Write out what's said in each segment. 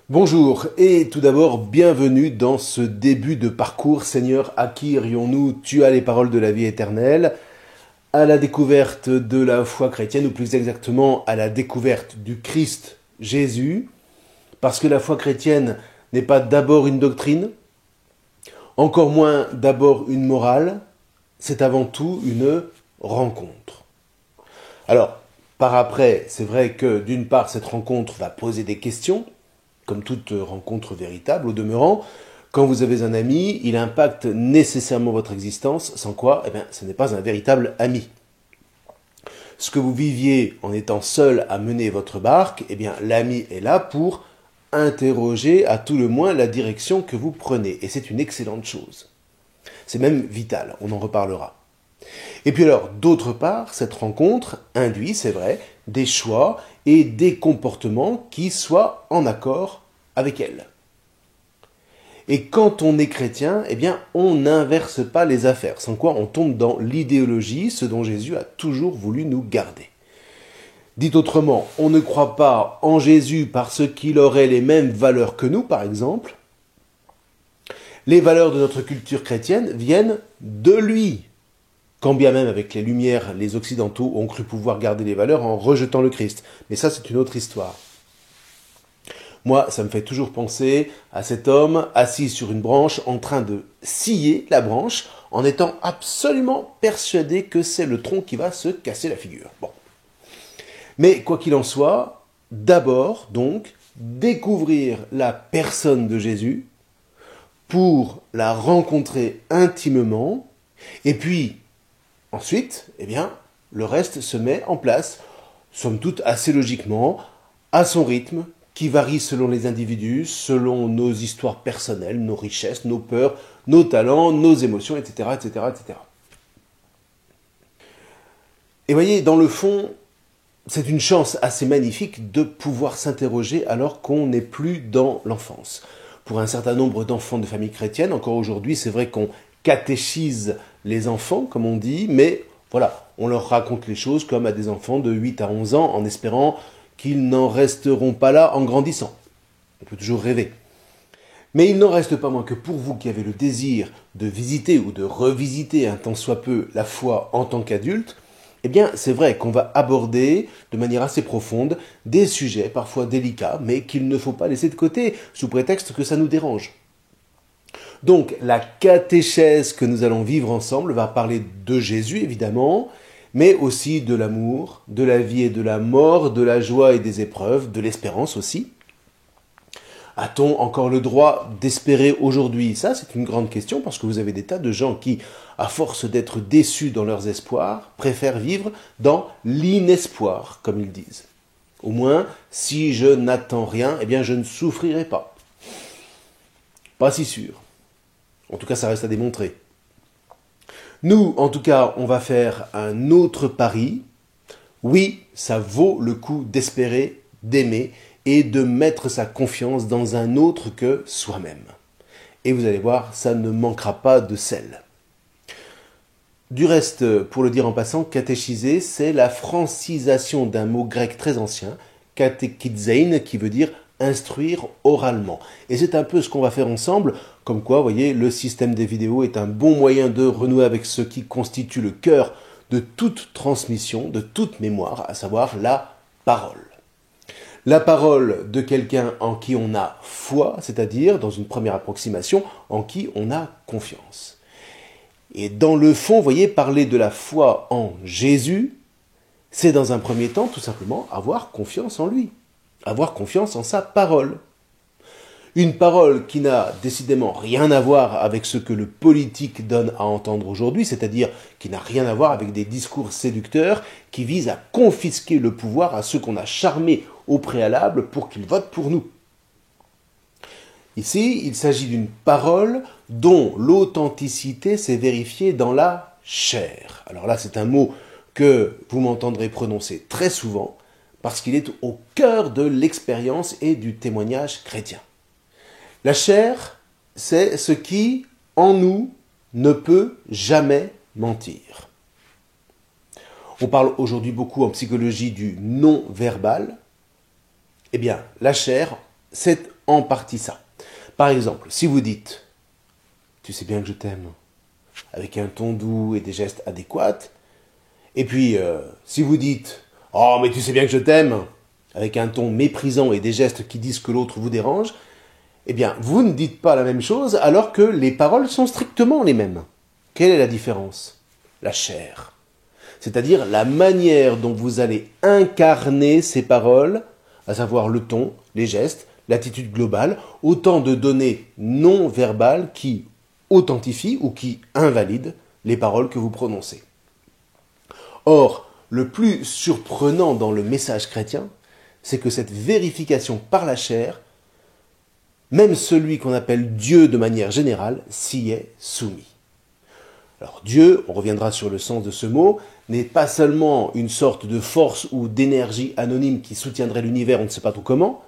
Bonjour et tout d'abord bienvenue dans ce début de parcours. Seigneur, à qui irions-nous? Tu as les paroles de la vie éternelle. À la découverte de la foi chrétienne, ou plus exactement à la découverte du Christ Jésus, parce que la foi chrétienne n'est pas d'abord une doctrine, encore moins d'abord une morale, c'est avant tout une rencontre. Alors, par après, c'est vrai que d'une part, cette rencontre va poser des questions, comme toute rencontre véritable, au demeurant, quand vous avez un ami, il impacte nécessairement votre existence, sans quoi, ce n'est pas un véritable ami. Ce que vous viviez en étant seul à mener votre barque, l'ami est là pour interroger à tout le moins la direction que vous prenez, et c'est une excellente chose. C'est même vital, on en reparlera. Et puis alors, d'autre part, cette rencontre induit, c'est vrai, des choix et des comportements qui soient en accord avec elle. Et quand on est chrétien, on n'inverse pas les affaires, sans quoi on tombe dans l'idéologie, ce dont Jésus a toujours voulu nous garder. Dit autrement, on ne croit pas en Jésus parce qu'il aurait les mêmes valeurs que nous, par exemple. Les valeurs de notre culture chrétienne viennent de lui. Quand bien même avec les Lumières, les Occidentaux ont cru pouvoir garder les valeurs en rejetant le Christ. Mais ça, c'est une autre histoire. Moi, ça me fait toujours penser à cet homme assis sur une branche en train de scier la branche en étant absolument persuadé que c'est le tronc qui va se casser la figure. Bon. Mais quoi qu'il en soit, d'abord, donc, découvrir la personne de Jésus pour la rencontrer intimement et puis ensuite, le reste se met en place, somme toute assez logiquement, à son rythme, qui varie selon les individus, selon nos histoires personnelles, nos richesses, nos peurs, nos talents, nos émotions, etc., etc., etc. Et voyez, dans le fond, c'est une chance assez magnifique de pouvoir s'interroger alors qu'on n'est plus dans l'enfance. Pour un certain nombre d'enfants de familles chrétiennes, encore aujourd'hui, c'est vrai qu'on catéchise les enfants, comme on dit, mais voilà, on leur raconte les choses comme à des enfants de 8 à 11 ans, en espérant qu'ils n'en resteront pas là en grandissant. On peut toujours rêver. Mais il n'en reste pas moins que pour vous qui avez le désir de visiter ou de revisiter un tant soit peu la foi en tant qu'adulte, c'est vrai qu'on va aborder de manière assez profonde des sujets parfois délicats, mais qu'il ne faut pas laisser de côté sous prétexte que ça nous dérange. Donc, la catéchèse que nous allons vivre ensemble va parler de Jésus, évidemment, mais aussi de l'amour, de la vie et de la mort, de la joie et des épreuves, de l'espérance aussi. A-t-on encore le droit d'espérer aujourd'hui? Ça, c'est une grande question parce que vous avez des tas de gens qui, à force d'être déçus dans leurs espoirs, préfèrent vivre dans l'inespoir, comme ils disent. Au moins, si je n'attends rien, je ne souffrirai pas. Pas si sûr. En tout cas, ça reste à démontrer. Nous, en tout cas, on va faire un autre pari. Oui, ça vaut le coup d'espérer, d'aimer et de mettre sa confiance dans un autre que soi-même. Et vous allez voir, ça ne manquera pas de sel. Du reste, pour le dire en passant, catéchiser, c'est la francisation d'un mot grec très ancien, katekizein, qui veut dire instruire oralement. Et c'est un peu ce qu'on va faire ensemble, comme quoi, vous voyez, le système des vidéos est un bon moyen de renouer avec ce qui constitue le cœur de toute transmission, de toute mémoire, à savoir la parole. La parole de quelqu'un en qui on a foi, c'est-à-dire, dans une première approximation, en qui on a confiance. Et dans le fond, vous voyez, parler de la foi en Jésus, c'est dans un premier temps, tout simplement, avoir confiance en lui. Avoir confiance en sa parole. Une parole qui n'a décidément rien à voir avec ce que le politique donne à entendre aujourd'hui, c'est-à-dire qui n'a rien à voir avec des discours séducteurs qui visent à confisquer le pouvoir à ceux qu'on a charmés au préalable pour qu'ils votent pour nous. Ici, il s'agit d'une parole dont l'authenticité s'est vérifiée dans la chair. Alors là, c'est un mot que vous m'entendrez prononcer très souvent, parce qu'il est au cœur de l'expérience et du témoignage chrétien. La chair, c'est ce qui, en nous, ne peut jamais mentir. On parle aujourd'hui beaucoup en psychologie du non-verbal. La chair, c'est en partie ça. Par exemple, si vous dites « Tu sais bien que je t'aime » avec un ton doux et des gestes adéquats, et puis si vous dites « Oh, mais tu sais bien que je t'aime » avec un ton méprisant et des gestes qui disent que l'autre vous dérange, eh bien, vous ne dites pas la même chose alors que les paroles sont strictement les mêmes. Quelle est la différence? La chair. C'est-à-dire la manière dont vous allez incarner ces paroles, à savoir le ton, les gestes, l'attitude globale, autant de données non verbales qui authentifient ou qui invalident les paroles que vous prononcez. Or, le plus surprenant dans le message chrétien, c'est que cette vérification par la chair, même celui qu'on appelle Dieu de manière générale, s'y est soumis. Alors Dieu, on reviendra sur le sens de ce mot, n'est pas seulement une sorte de force ou d'énergie anonyme qui soutiendrait l'univers, on ne sait pas trop comment.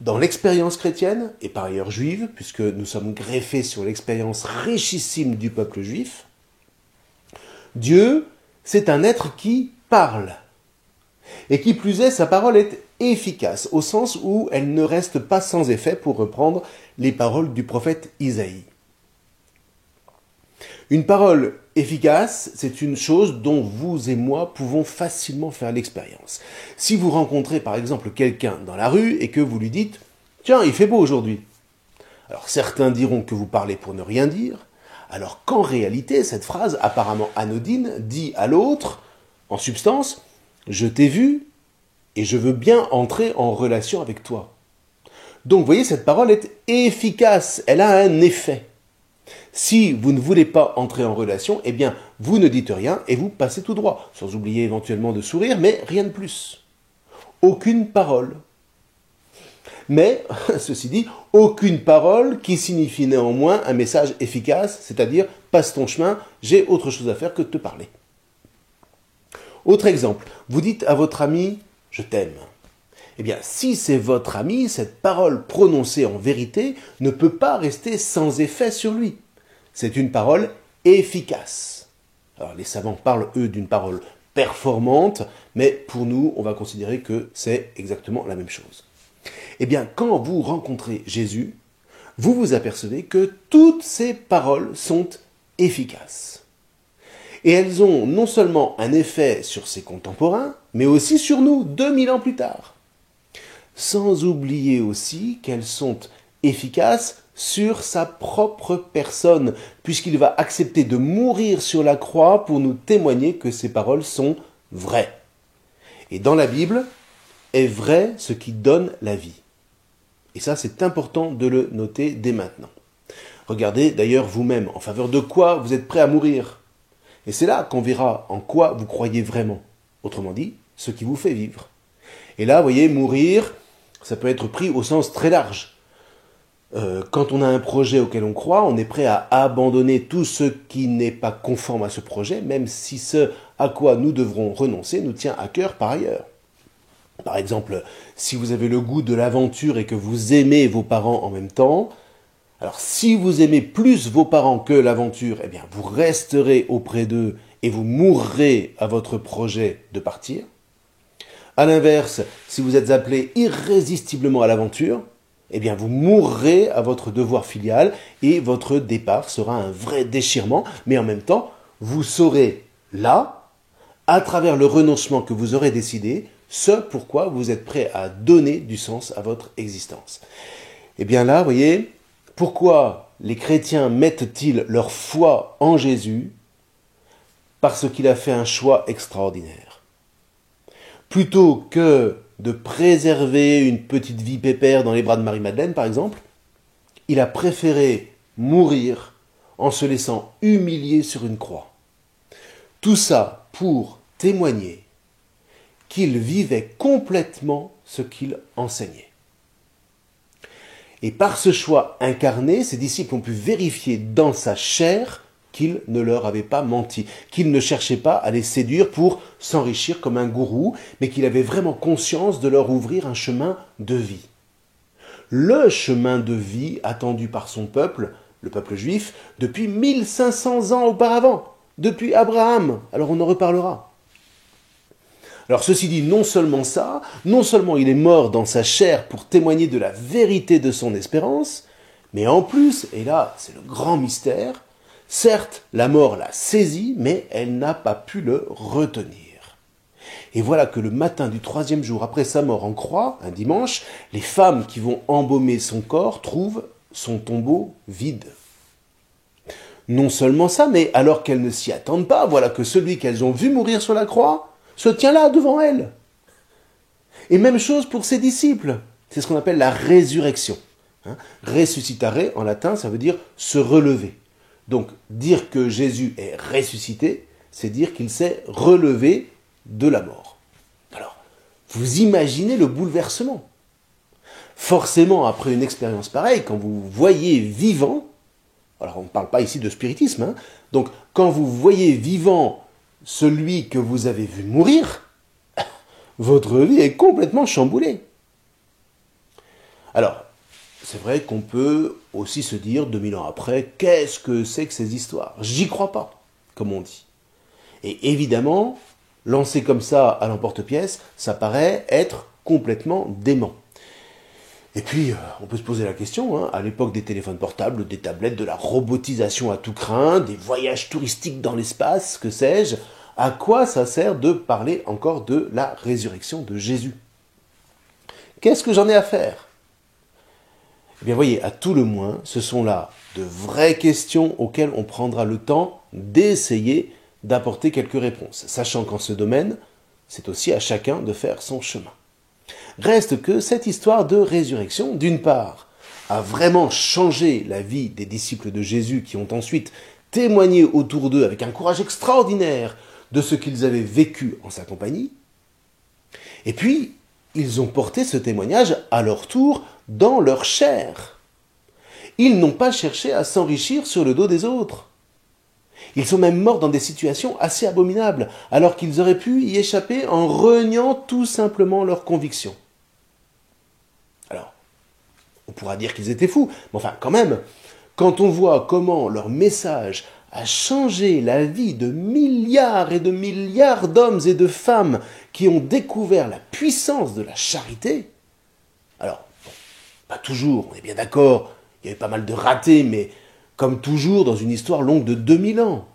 Dans l'expérience chrétienne, et par ailleurs juive, puisque nous sommes greffés sur l'expérience richissime du peuple juif, Dieu, c'est un être qui parle. Et qui plus est, sa parole est efficace, au sens où elle ne reste pas sans effet, pour reprendre les paroles du prophète Isaïe. Une parole efficace, c'est une chose dont vous et moi pouvons facilement faire l'expérience. Si vous rencontrez par exemple quelqu'un dans la rue et que vous lui dites « Tiens, il fait beau aujourd'hui », alors certains diront que vous parlez pour ne rien dire, alors qu'en réalité, cette phrase apparemment anodine dit à l'autre, en substance, « Je t'ai vu et je veux bien entrer en relation avec toi ». Donc vous voyez, cette parole est efficace, elle a un effet. Si vous ne voulez pas entrer en relation, eh bien, vous ne dites rien et vous passez tout droit, sans oublier éventuellement de sourire, mais rien de plus. Aucune parole. Mais, ceci dit, aucune parole qui signifie néanmoins un message efficace, c'est-à-dire « passe ton chemin, j'ai autre chose à faire que de te parler ». Autre exemple, vous dites à votre ami « je t'aime ». Eh bien, si c'est votre ami, cette parole prononcée en vérité ne peut pas rester sans effet sur lui. C'est une parole efficace. Alors, les savants parlent, eux, d'une parole performante, mais pour nous, on va considérer que c'est exactement la même chose. Eh bien, quand vous rencontrez Jésus, vous vous apercevez que toutes ces paroles sont efficaces. Et elles ont non seulement un effet sur ses contemporains, mais aussi sur nous, 2000 ans plus tard. Sans oublier aussi qu'elles sont efficaces sur sa propre personne, puisqu'il va accepter de mourir sur la croix pour nous témoigner que ces paroles sont vraies. Et dans la Bible, est vrai ce qui donne la vie. Et ça, c'est important de le noter dès maintenant. Regardez d'ailleurs vous-même en faveur de quoi vous êtes prêt à mourir. Et c'est là qu'on verra en quoi vous croyez vraiment. Autrement dit, ce qui vous fait vivre. Et là, vous voyez, mourir, ça peut être pris au sens très large. Quand on a un projet auquel on croit, on est prêt à abandonner tout ce qui n'est pas conforme à ce projet, même si ce à quoi nous devrons renoncer nous tient à cœur par ailleurs. Par exemple, si vous avez le goût de l'aventure et que vous aimez vos parents en même temps, alors si vous aimez plus vos parents que l'aventure, eh bien vous resterez auprès d'eux et vous mourrez à votre projet de partir. A l'inverse, si vous êtes appelé irrésistiblement à l'aventure, eh bien vous mourrez à votre devoir filial et votre départ sera un vrai déchirement, mais en même temps, vous saurez là, à travers le renoncement que vous aurez décidé, ce pourquoi vous êtes prêt à donner du sens à votre existence. Eh bien là, vous voyez, pourquoi les chrétiens mettent-ils leur foi en Jésus? Parce qu'il a fait un choix extraordinaire. Plutôt que de préserver une petite vie pépère dans les bras de Marie-Madeleine, par exemple, il a préféré mourir en se laissant humilier sur une croix. Tout ça pour témoigner qu'il vivait complètement ce qu'il enseignait. Et par ce choix incarné, ses disciples ont pu vérifier dans sa chair qu'il ne leur avait pas menti, qu'il ne cherchait pas à les séduire pour s'enrichir comme un gourou, mais qu'il avait vraiment conscience de leur ouvrir un chemin de vie. Le chemin de vie attendu par son peuple, le peuple juif, depuis 1500 ans auparavant, depuis Abraham. Alors on en reparlera. Alors ceci dit, non seulement ça, non seulement il est mort dans sa chair pour témoigner de la vérité de son espérance, mais en plus, et là c'est le grand mystère, certes la mort l'a saisi, mais elle n'a pas pu le retenir. Et voilà que le matin du 3e jour après sa mort en croix, un dimanche, les femmes qui vont embaumer son corps trouvent son tombeau vide. Non seulement ça, mais alors qu'elles ne s'y attendent pas, voilà que celui qu'elles ont vu mourir sur la croix se tient là devant elles. Et même chose pour ses disciples. C'est ce qu'on appelle la résurrection. Resuscitare, en latin, ça veut dire se relever. Donc, dire que Jésus est ressuscité, c'est dire qu'il s'est relevé de la mort. Alors, vous imaginez le bouleversement. Forcément, après une expérience pareille, quand vous voyez vivant, alors on ne parle pas ici de spiritisme, donc quand vous voyez vivant celui que vous avez vu mourir, votre vie est complètement chamboulée. Alors, c'est vrai qu'on peut aussi se dire, 2000 ans après, qu'est-ce que c'est que ces histoires? J'y crois pas, comme on dit. Et évidemment, lancé comme ça à l'emporte-pièce, ça paraît être complètement dément. Et puis, on peut se poser la question, à l'époque des téléphones portables, des tablettes, de la robotisation à tout crin, des voyages touristiques dans l'espace, que sais-je, à quoi ça sert de parler encore de la résurrection de Jésus? Qu'est-ce que j'en ai à faire? Eh bien, voyez, à tout le moins, ce sont là de vraies questions auxquelles on prendra le temps d'essayer d'apporter quelques réponses, sachant qu'en ce domaine, c'est aussi à chacun de faire son chemin. Reste que cette histoire de résurrection, d'une part, a vraiment changé la vie des disciples de Jésus qui ont ensuite témoigné autour d'eux avec un courage extraordinaire de ce qu'ils avaient vécu en sa compagnie. Et puis, ils ont porté ce témoignage à leur tour dans leur chair. Ils n'ont pas cherché à s'enrichir sur le dos des autres. Ils sont même morts dans des situations assez abominables, alors qu'ils auraient pu y échapper en reniant tout simplement leurs convictions. Alors, on pourra dire qu'ils étaient fous, mais enfin, quand même, quand on voit comment leur message a changé la vie de milliards et de milliards d'hommes et de femmes qui ont découvert la puissance de la charité, alors, bon, pas toujours, on est bien d'accord, il y avait pas mal de ratés, mais comme toujours dans une histoire longue de 2000 ans.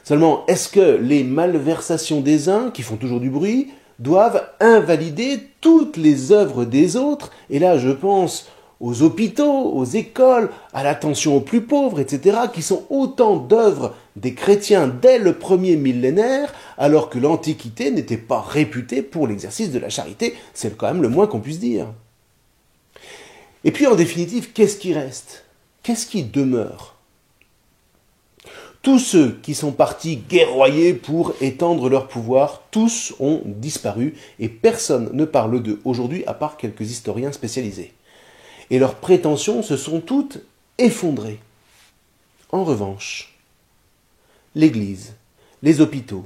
Seulement, est-ce que les malversations des uns, qui font toujours du bruit, doivent invalider toutes les œuvres des autres? Et là, je pense aux hôpitaux, aux écoles, à l'attention aux plus pauvres, etc., qui sont autant d'œuvres des chrétiens dès le premier millénaire, alors que l'Antiquité n'était pas réputée pour l'exercice de la charité. C'est quand même le moins qu'on puisse dire. Et puis, en définitive, qu'est-ce qui reste? Qu'est-ce qui demeure? Tous ceux qui sont partis guerroyer pour étendre leur pouvoir, tous ont disparu et personne ne parle d'eux aujourd'hui à part quelques historiens spécialisés. Et leurs prétentions se sont toutes effondrées. En revanche, l'Église, les hôpitaux,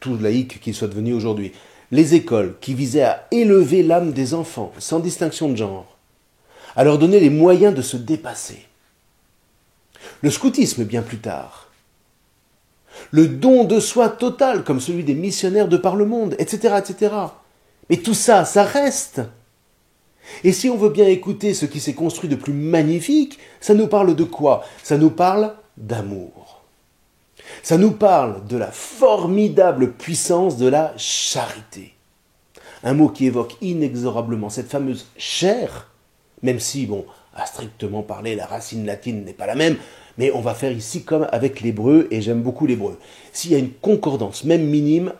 tout laïcs qu'ils soient devenus aujourd'hui, les écoles qui visaient à élever l'âme des enfants sans distinction de genre, à leur donner les moyens de se dépasser. Le scoutisme bien plus tard, le don de soi total comme celui des missionnaires de par le monde, etc., etc. Mais tout ça, ça reste. Et si on veut bien écouter ce qui s'est construit de plus magnifique, ça nous parle de quoi? Ça nous parle d'amour. Ça nous parle de la formidable puissance de la charité. Un mot qui évoque inexorablement cette fameuse chair, même si, bon, à strictement parler, la racine latine n'est pas la même, mais on va faire ici comme avec l'hébreu, et j'aime beaucoup l'hébreu. S'il y a une concordance, même minime,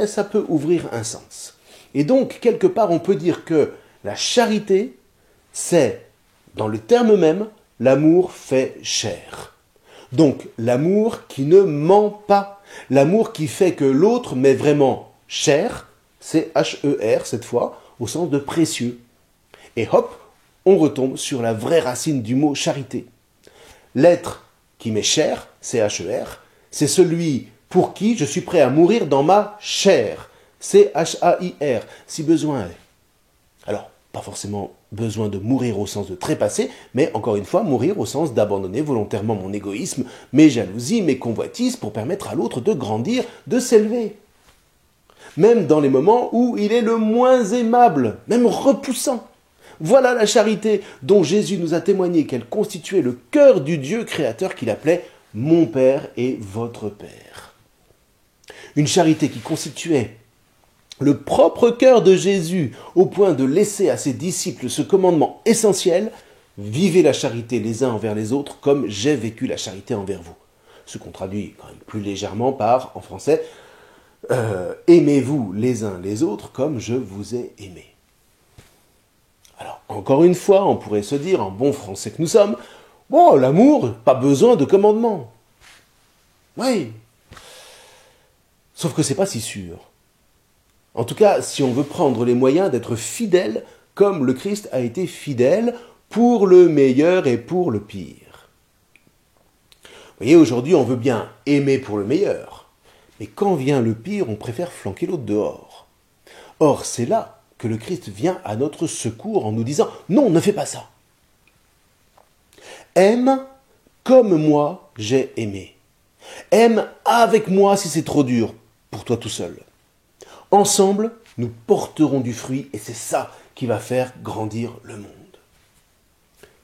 ça peut ouvrir un sens. Et donc, quelque part, on peut dire que la charité, c'est, dans le terme même, l'amour fait chair. Donc, l'amour qui ne ment pas. L'amour qui fait que l'autre met vraiment cher, c'est H-E-R cette fois, au sens de précieux. Et hop, on retombe sur la vraie racine du mot charité. L'être qui m'est cher, C-H-E-R, c'est celui pour qui je suis prêt à mourir dans ma chair, C-H-A-I-R, si besoin est. Alors, pas forcément besoin de mourir au sens de trépasser, mais encore une fois, mourir au sens d'abandonner volontairement mon égoïsme, mes jalousies, mes convoitises, pour permettre à l'autre de grandir, de s'élever. même dans les moments où il est le moins aimable, même repoussant. Voilà la charité dont Jésus nous a témoigné qu'elle constituait le cœur du Dieu créateur qu'il appelait « mon Père et votre Père ». Une charité qui constituait le propre cœur de Jésus au point de laisser à ses disciples ce commandement essentiel: vivez la charité les uns envers les autres comme j'ai vécu la charité envers vous. Ce qu'on traduit quand même plus légèrement par, en français, aimez-vous les uns les autres comme je vous ai aimé. Alors, encore une fois, on pourrait se dire, en bon français que nous sommes, bon, l'amour, pas besoin de commandement. Oui. Sauf que c'est pas si sûr. En tout cas, si on veut prendre les moyens d'être fidèle comme le Christ a été fidèle pour le meilleur et pour le pire. Vous voyez, aujourd'hui, on veut bien aimer pour le meilleur, mais quand vient le pire, on préfère flanquer l'autre dehors. Or, c'est là que le Christ vient à notre secours en nous disant « Non, ne fais pas ça. Aime comme moi j'ai aimé. Aime avec moi si c'est trop dur pour toi tout seul. Ensemble, nous porterons du fruit et c'est ça qui va faire grandir le monde. »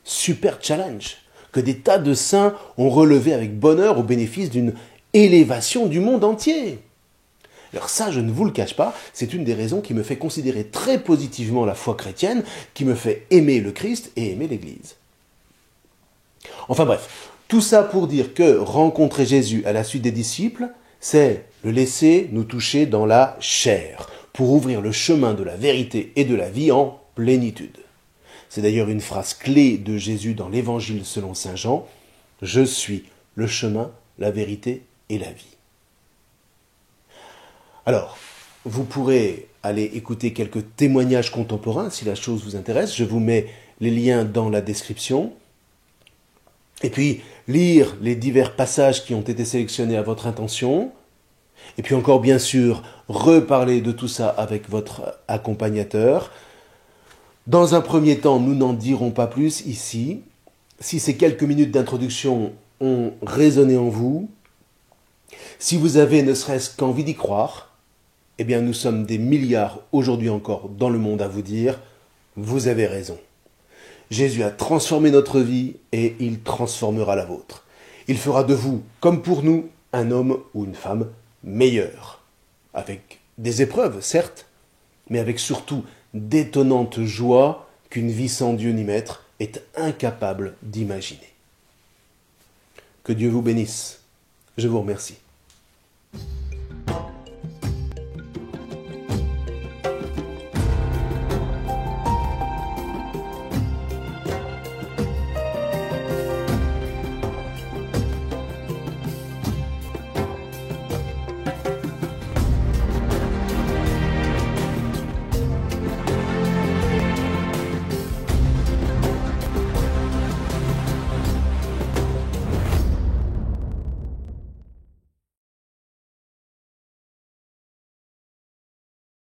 Super challenge que des tas de saints ont relevé avec bonheur au bénéfice d'une élévation du monde entier. Alors ça, je ne vous le cache pas, c'est une des raisons qui me fait considérer très positivement la foi chrétienne, qui me fait aimer le Christ et aimer l'Église. Enfin bref, tout ça pour dire que rencontrer Jésus à la suite des disciples, c'est le laisser nous toucher dans la chair, pour ouvrir le chemin de la vérité et de la vie en plénitude. C'est d'ailleurs une phrase clé de Jésus dans l'Évangile selon saint Jean, « Je suis le chemin, la vérité et la vie ». Alors, vous pourrez aller écouter quelques témoignages contemporains si la chose vous intéresse. Je vous mets les liens dans la description. Et puis, lire les divers passages qui ont été sélectionnés à votre intention. Et puis encore, bien sûr, reparler de tout ça avec votre accompagnateur. Dans un premier temps, nous n'en dirons pas plus ici. Si ces quelques minutes d'introduction ont résonné en vous, si vous avez ne serait-ce qu'envie d'y croire, eh bien nous sommes des milliards aujourd'hui encore dans le monde à vous dire « Vous avez raison ». Jésus a transformé notre vie et il transformera la vôtre. Il fera de vous, comme pour nous, un homme ou une femme meilleur. Avec des épreuves, certes, mais avec surtout d'étonnantes joies qu'une vie sans Dieu ni maître est incapable d'imaginer. Que Dieu vous bénisse. Je vous remercie.